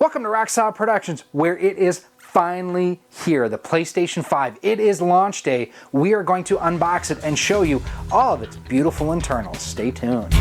Welcome to Rock Solid Productions, where it is finally here, the PlayStation 5. It is launch day. We are going to unbox it and show you all of its beautiful internals. Stay tuned.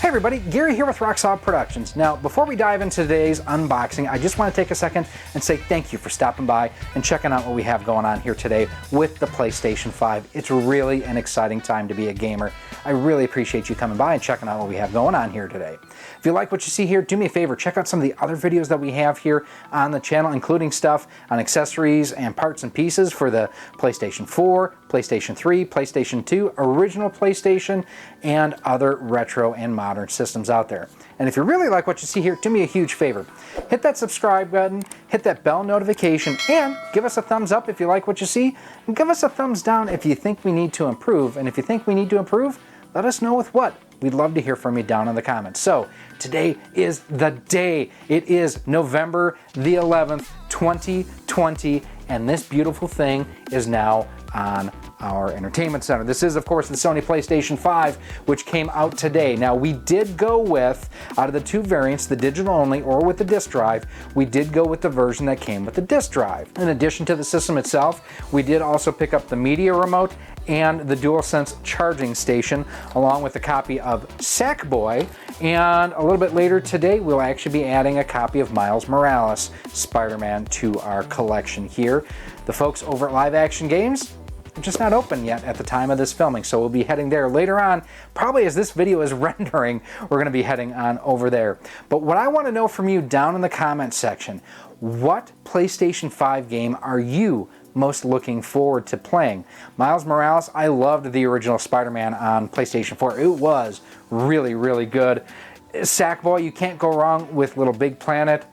Hey everybody, Gary here with Rock Solid Productions. Now, before we dive into today's unboxing, I just want to take a second and say thank you for stopping by and checking out what we have going on here today with the PlayStation 5. It's really an exciting time to be a gamer. I really appreciate you coming by and checking out what we have going on here today. If you like what you see here, do me a favor, check out some of the other videos that we have here on the channel, including stuff on accessories and parts and pieces for the PlayStation 4, PlayStation 3, PlayStation 2, original PlayStation, and other retro and modern systems out there. And if you really like what you see here, do me a huge favor. Hit that subscribe button, hit that bell notification, and give us a thumbs up if you like what you see, and give us a thumbs down if you think we need to improve. And if you think we need to improve, let us know with what. We'd love to hear from you down in the comments. So today is the day. It is November the 11th, 2020, and this beautiful thing is now on our entertainment center. This is, of course, the Sony PlayStation 5, which came out today. Now, we did go with, out of the two variants, the digital only or with the disc drive, we did go with the version that came with the disc drive. In addition to the system itself, we did also pick up the media remote and the DualSense Charging Station, along with a copy of Sackboy, and a little bit later today, we'll actually be adding a copy of Miles Morales, Spider-Man, to our collection here. The folks over at Live Action Games, just not open yet at the time of this filming, so we'll be heading there later on. Probably as this video is rendering, we're going to be heading on over there. But what I want to know from you down in the comments section, what PlayStation 5 game are you most looking forward to playing? Miles Morales, I loved the original Spider-Man on PlayStation 4. It was really, really good. Sackboy, you can't go wrong with Little Big Planet,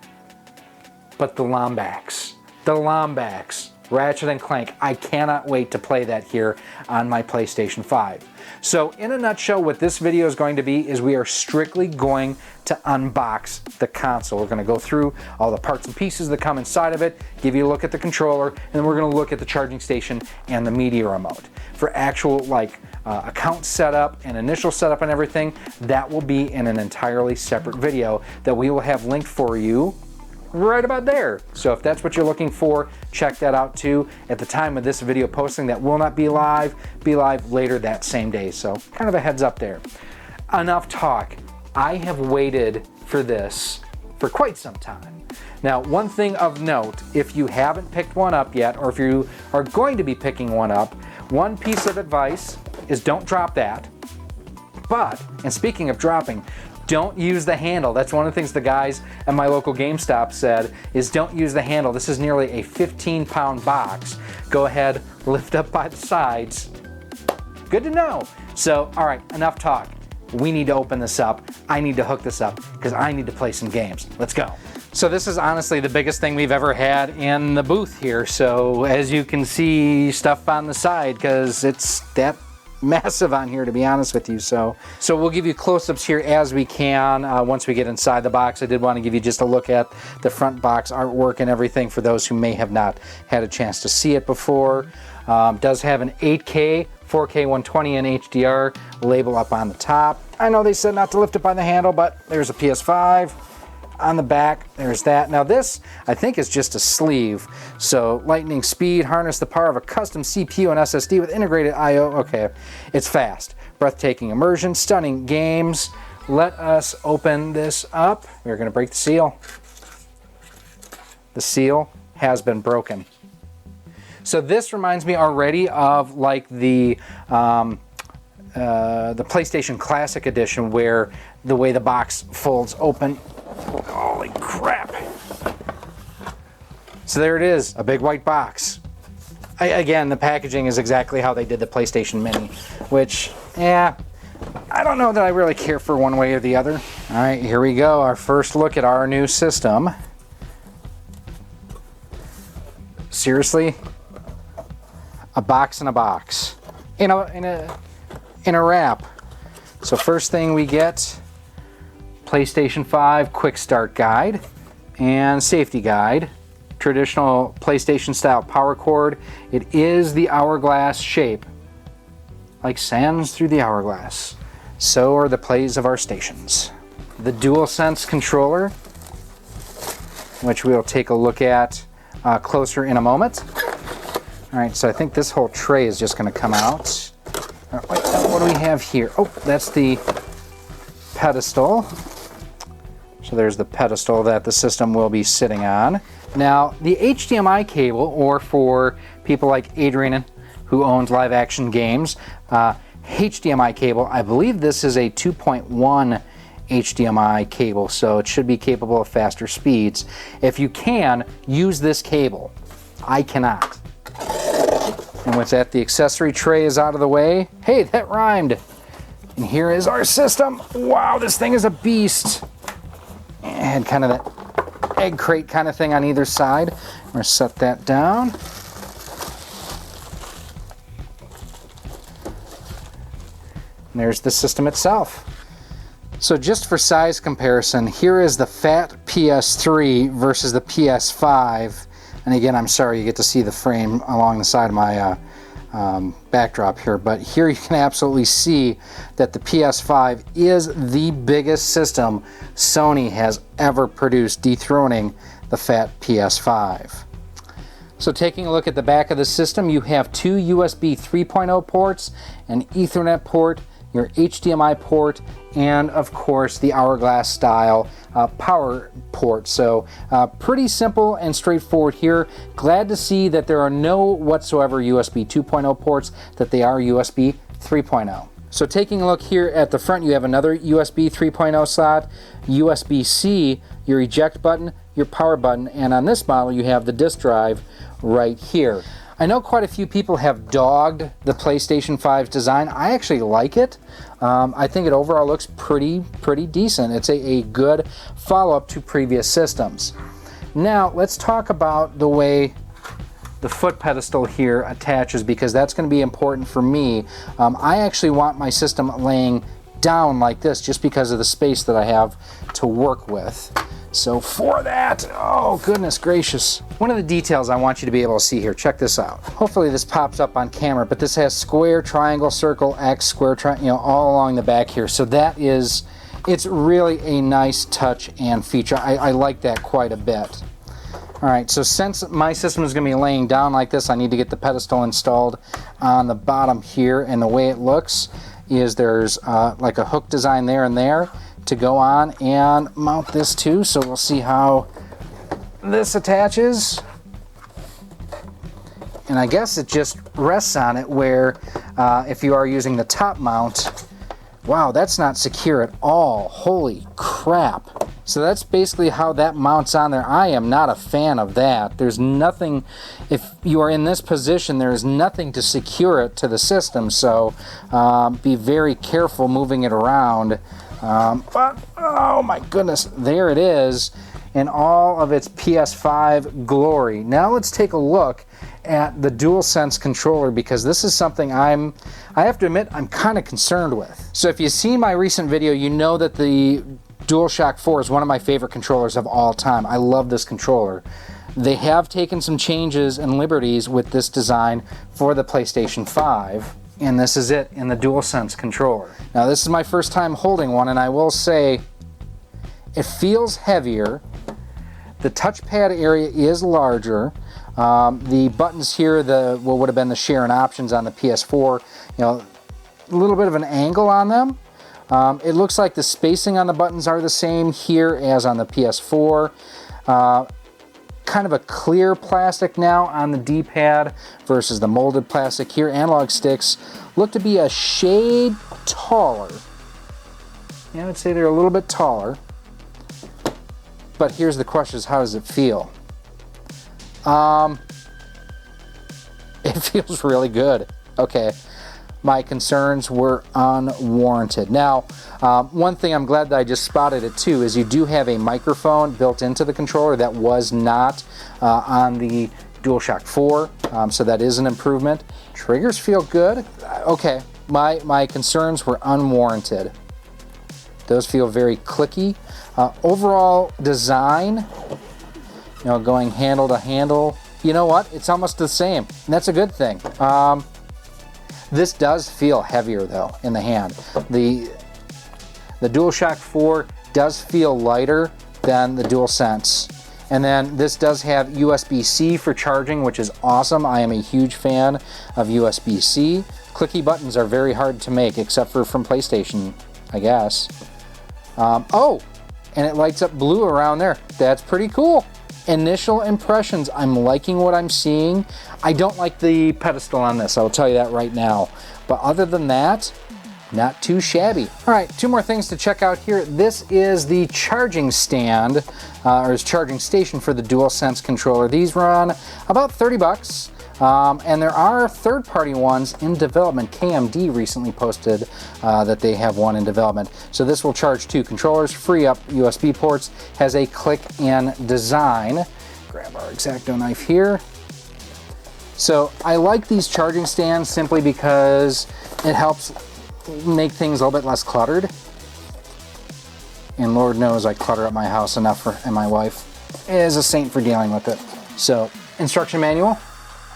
but the Lombax. The Lombax. Ratchet and Clank. I cannot wait to play that here on my PlayStation 5. So in a nutshell, what this video is going to be is we are strictly going to unbox the console. We're going to go through all the parts and pieces that come inside of it, give you a look at the controller, and then we're going to look at the charging station and the media remote. For actual account setup and initial setup and everything, that will be in an entirely separate video that we will have linked for you right about there. So if that's what you're looking for, check that out too. At the time of this video posting, that will not be live later that same day. So kind of a heads up there. Enough talk. I have waited for this for quite some time. Now, one thing of note, if you haven't picked one up yet, or if you are going to be picking one up, one piece of advice is don't drop that. But, and speaking of dropping, don't use the handle. That's one of the things the guys at my local GameStop said, is don't use the handle. This is nearly a 15-pound box. Go ahead, lift up by the sides. Good to know. So, all right, enough talk. We need to open this up. I need to hook this up because I need to play some games. Let's go. So this is honestly the biggest thing we've ever had in the booth here. So as you can see, stuff on the side because it's that massive on here, to be honest with you. So we'll give you close-ups here as we can once we get inside the box. I did want to give you just a look at the front box artwork and everything for those who may have not had a chance to see it before. Does have an 8K, 4K 120 and HDR label up on the top. I know they said not to lift it by the handle, but there's a PS5. On the back, there's that. Now this, I think, is just a sleeve. So lightning speed, harness the power of a custom CPU and SSD with integrated I/O. Okay, it's fast. Breathtaking immersion, stunning games. Let us open this up. We're going to break the seal. The seal has been broken. So this reminds me already of like the PlayStation Classic Edition, where the way the box folds open. Holy crap. So there it is, a big white box. Again, the packaging is exactly how they did the PlayStation Mini, which, yeah, I don't know that I really care for one way or the other. All right, here we go, our first look at our new system. Seriously? A box in a box. In a wrap. So first thing we get, PlayStation 5 Quick Start Guide and Safety Guide. Traditional PlayStation style power cord. It is the hourglass shape. like sands through the hourglass. So are the plays of our stations. The DualSense controller, which we'll take a look at closer in a moment. All right, so I think this whole tray is just going to come out. What do we have here? Oh, that's the pedestal. So there's the pedestal that the system will be sitting on. Now, the HDMI cable, or for people like Adrian who owns Live Action Games, HDMI cable, I believe this is a 2.1 HDMI cable, so it should be capable of faster speeds. If you can, use this cable. I cannot. And with that, the accessory tray is out of the way. Hey, that rhymed. And here is our system. Wow, this thing is a beast. And kind of that egg crate kind of thing on either side. I'm going to set that down. And there's the system itself. So just for size comparison, here is the fat PS3 versus the PS5. And again, I'm sorry you get to see the frame along the side of my backdrop here, but here you can absolutely see that the PS5 is the biggest system Sony has ever produced, dethroning the fat PS5. So taking a look at the back of the system, you have two USB 3.0 ports, an Ethernet port, your HDMI port, and of course the hourglass style power port. So pretty simple and straightforward here. Glad to see that there are no whatsoever USB 2.0 ports, that they are USB 3.0. So taking a look here at the front, you have another USB 3.0 slot, USB-C, your eject button, your power button, and on this model you have the disk drive right here. I know quite a few people have dogged the PlayStation 5's design. I actually like it. I think it overall looks pretty decent. It's a good follow-up to previous systems. Now let's talk about the way the foot pedestal here attaches, because that's going to be important for me. I actually want my system laying down like this just because of the space that I have to work with. So for that, oh goodness gracious. One of the details I want you to be able to see here, check this out. Hopefully this pops up on camera, but this has square, triangle, circle, X, square, triangle, all along the back here. So that is, it's really a nice touch and feature. I like that quite a bit. All right, so since my system is gonna be laying down like this, I need to get the pedestal installed on the bottom here, and the way it looks is there's like a hook design there and there to go on and mount this too. So we'll see how this attaches. And I guess it just rests on it, where if you are using the top mount, wow, that's not secure at all. Holy crap. So that's basically how that mounts on there. I am not a fan of that. There's nothing, if you are in this position, there is nothing to secure it to the system. So be very careful moving it around. But oh my goodness, there it is in all of its PS5 glory. Now let's take a look at the DualSense controller, because this is something I have to admit I'm kind of concerned with. So if you've seen my recent video, you know that the DualShock 4 is one of my favorite controllers of all time. I love this controller. They have taken some changes and liberties with this design for the PlayStation 5. And this is it in the DualSense controller. Now this is my first time holding one, and I will say it feels heavier. The touchpad area is larger. The buttons here, what would have been the share and options on the PS4, you know, a little bit of an angle on them. It looks like the spacing on the buttons are the same here as on the PS4. Kind of a clear plastic now on the D-pad versus the molded plastic here. Analog sticks look to be a shade taller. Yeah, I would say they're a little bit taller. But here's the question, is how does it feel? It feels really good. Okay, my concerns were unwarranted. Now, one thing I'm glad that I just spotted it too is you do have a microphone built into the controller that was not on the DualShock 4, so that is an improvement. Triggers feel good. Okay, my concerns were unwarranted. Those feel very clicky. Overall design, you know, going handle to handle, you know what? It's almost the same, and that's a good thing. This does feel heavier though in the hand. The DualShock 4 does feel lighter than the DualSense. And then this does have USB-C for charging, which is awesome. I am a huge fan of USB-C. Clicky buttons are very hard to make, except for from PlayStation, I guess. Oh, and it lights up blue around there. That's pretty cool. Initial impressions, I'm liking what I'm seeing. I don't like the pedestal on this, I'll tell you that right now. But other than that, not too shabby. All right, two more things to check out here. This is the charging stand, or charging station for the DualSense controller. These run about 30 bucks. And there are third-party ones in development. KMD recently posted that they have one in development. So this will charge 2 controllers, free up USB ports, has a click-in design. Grab our X-Acto knife here. So I like these charging stands simply because it helps make things a little bit less cluttered. And Lord knows I clutter up my house enough and my wife is a saint for dealing with it. So, instruction manual.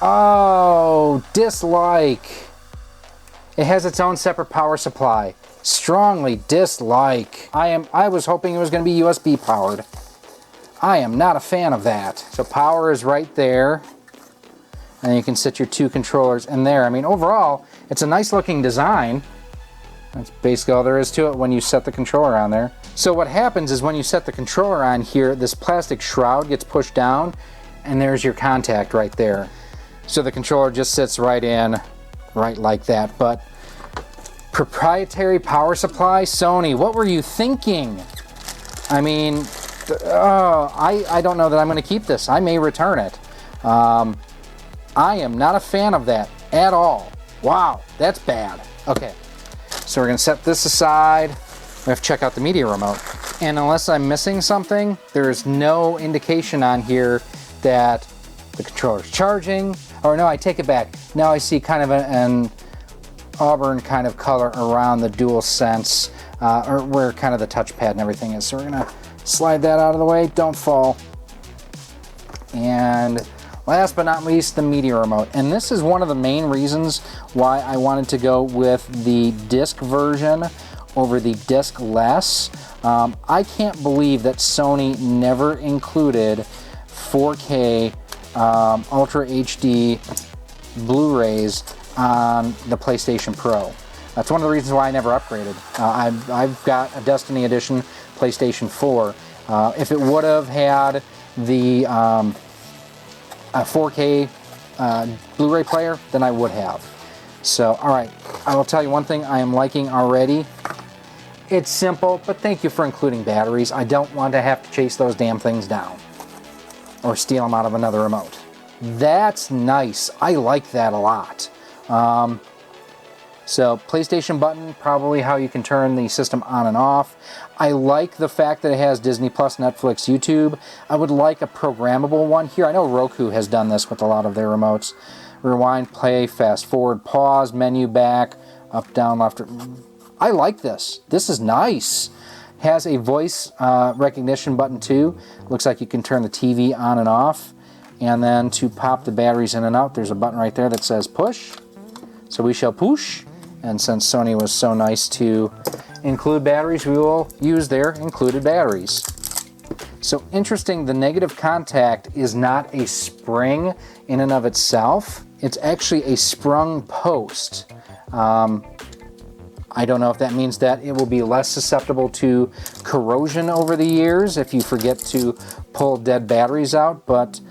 Oh, dislike. It has its own separate power supply. Strongly dislike. I was hoping it was going to be USB powered. I am not a fan of that. So power is right there. And you can sit your 2 controllers in there. I mean, overall, it's a nice looking design. That's basically all there is to it when you set the controller on there. So what happens is when you set the controller on here, this plastic shroud gets pushed down and there's your contact right there. So the controller just sits right in, right like that. But proprietary power supply, Sony, what were you thinking? I mean, I don't know that I'm going to keep this. I may return it. I am not a fan of that at all. Wow, that's bad. Okay, so we're going to set this aside. We have to check out the media remote. And unless I'm missing something, there is no indication on here that the controller's charging. Or no, I take it back. Now I see kind of an auburn kind of color around the DualSense, or where kind of the touchpad and everything is. So we're gonna slide that out of the way, don't fall. And last but not least, the media remote. And this is one of the main reasons why I wanted to go with the disc version over the disc-less. I can't believe that Sony never included 4K Ultra HD Blu-rays on the PlayStation Pro. That's one of the reasons why I never upgraded. I've got a Destiny Edition PlayStation 4. If it would have had the 4K Blu-ray player, then I would have. So, alright, I will tell you one thing I am liking already. It's simple, but thank you for including batteries. I don't want to have to chase those damn things down or steal them out of another remote. That's nice. I like that a lot. So PlayStation button, probably how you can turn the system on and off. I like the fact that it has Disney Plus, Netflix, YouTube. I would like a programmable one here. I know Roku has done this with a lot of their remotes. Rewind, play, fast forward, pause, menu back, up, down, left. I like this. This is nice. Has a voice recognition button too. Looks like you can turn the TV on and off. And then to pop the batteries in and out, there's a button right there that says push. So we shall push. And since Sony was so nice to include batteries, we will use their included batteries. So interesting, the negative contact is not a spring in and of itself. It's actually a sprung post. I don't know if that means that it will be less susceptible to corrosion over the years if you forget to pull dead batteries out, but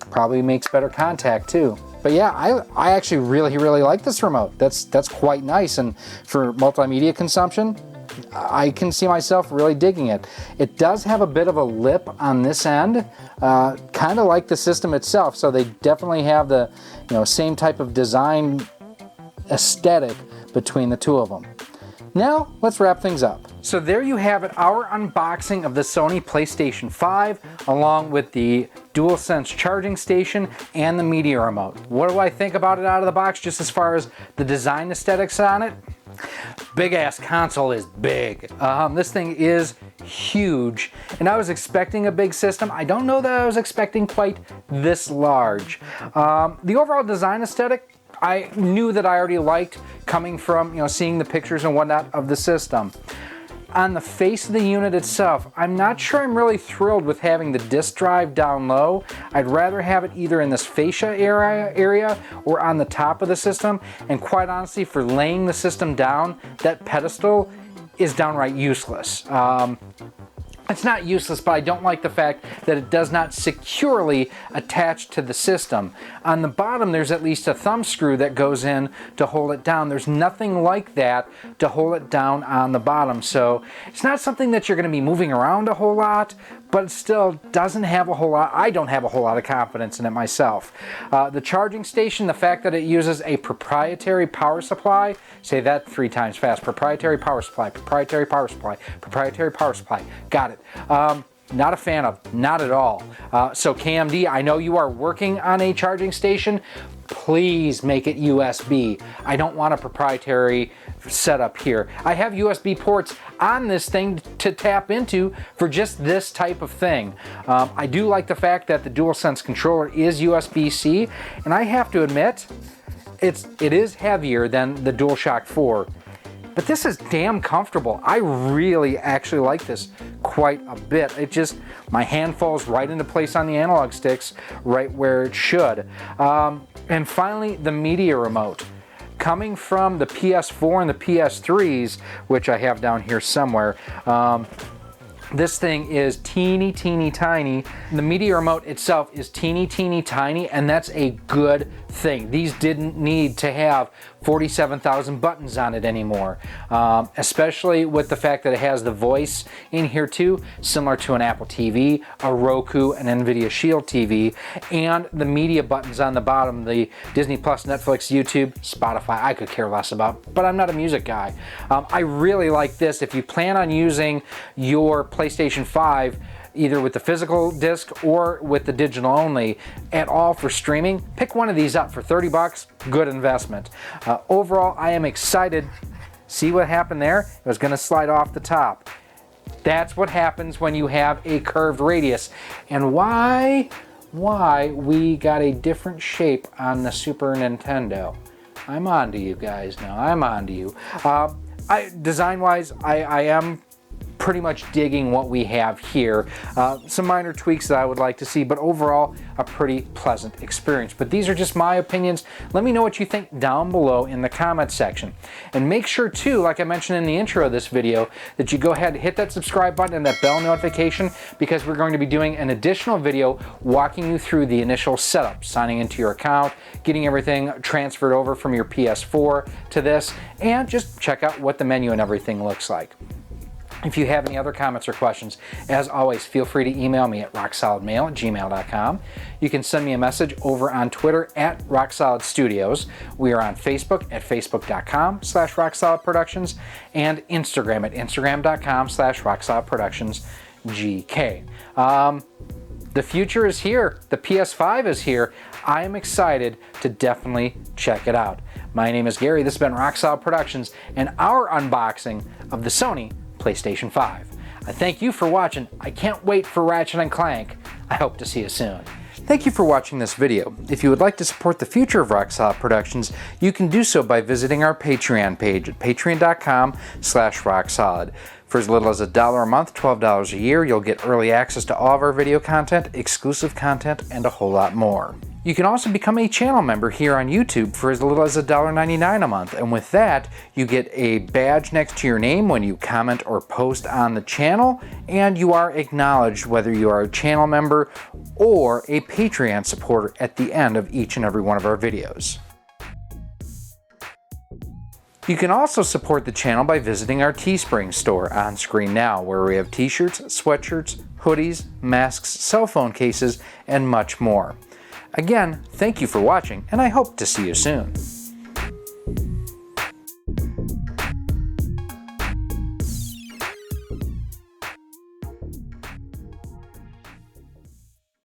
probably makes better contact too. But yeah, I actually really like this remote. That's quite nice, and for multimedia consumption, I can see myself really digging it. It does have a bit of a lip on this end, kind of like the system itself, so they definitely have the same type of design aesthetic between the two of them. Now, let's wrap things up. So there you have it, our unboxing of the Sony PlayStation 5, along with the DualSense Charging Station and the media remote. What do I think about it out of the box, just as far as the design aesthetics on it? Big ass console is big. This thing is huge, and I was expecting a big system. I don't know that I was expecting quite this large. The overall design aesthetic, I knew that I already liked coming from, you know, seeing the pictures and whatnot of the system. On the face of the unit itself, I'm not sure I'm really thrilled with having the disk drive down low. I'd rather have it either in this fascia area or on the top of the system. And quite honestly, for laying the system down, that pedestal is downright useless. It's not useless, but I don't like the fact that it does not securely attach to the system. On the bottom, there's at least a thumb screw that goes in to hold it down. There's nothing like that to hold it down on the bottom. So it's not something that you're going to be moving around a whole lot, but it still doesn't have a whole lot. I don't have a whole lot of confidence in it myself. The charging station, the fact that it uses a proprietary power supply, say that 3 times fast, proprietary power supply, proprietary power supply, proprietary power supply, got it. Not a fan of, not at all. So KMD, I know you are working on a charging station. Please make it USB. I don't want a proprietary setup here. I have USB ports on this thing to tap into for just this type of thing. I do like the fact that the DualSense controller is USB-C, and I have to admit, it is heavier than the DualShock 4. But this is damn comfortable. I really actually like this quite a bit. It just, my hand falls right into place on the analog sticks, right where it should. And finally, the media remote. Coming from the PS4 and the PS3s, which I have down here somewhere, this thing is teeny tiny. The media remote itself is teeny tiny, and that's a good thing. These didn't need to have 47,000 buttons on it anymore, especially with the fact that it has the voice in here too, similar to an Apple TV, a Roku, an NVIDIA Shield TV, and the media buttons on the bottom, the Disney Plus, Netflix, YouTube, Spotify, I could care less about, but I'm not a music guy. I really like this. If you plan on using your PlayStation 5 either with the physical disc or with the digital only at all for streaming, pick one of these up for 30 bucks, good investment. Overall, I am excited. See what happened there? It was gonna slide off the top. That's what happens when you have a curved radius. And why we got a different shape on the Super Nintendo. I'm on to you guys now, I'm on to you. Design-wise, I am pretty much digging what we have here. Some minor tweaks that I would like to see, but overall a pretty pleasant experience. But these are just my opinions. Let me know what you think down below in the comments section. And make sure too, like I mentioned in the intro of this video, that you go ahead and hit that subscribe button and that bell notification, because we're going to be doing an additional video walking you through the initial setup, signing into your account, getting everything transferred over from your PS4 to this, and just check out what the menu and everything looks like. If you have any other comments or questions, as always, feel free to email me at rocksolidmail@gmail.com. You can send me a message over on Twitter at RockSolidStudios. We are on Facebook at facebook.com/RockSolidProductions and Instagram at instagram.com/RockSolidProductionsGK. The future is here. The PS5 is here. I am excited to definitely check it out. My name is Gary. This has been Rock Solid Productions and our unboxing of the Sony PlayStation 5. I thank you for watching. I can't wait for Ratchet & Clank. I hope to see you soon. Thank you for watching this video. If you would like to support the future of Rock Solid Productions, you can do so by visiting our Patreon page at patreon.com/rocksolid. For as little as $1 a month, $12 a year, you'll get early access to all of our video content, exclusive content, and a whole lot more. You can also become a channel member here on YouTube for as little as $1.99 a month, and with that, you get a badge next to your name when you comment or post on the channel, and you are acknowledged whether you are a channel member or a Patreon supporter at the end of each and every one of our videos. You can also support the channel by visiting our Teespring store on screen now, where we have t-shirts, sweatshirts, hoodies, masks, cell phone cases, and much more. Again, thank you for watching, and I hope to see you soon.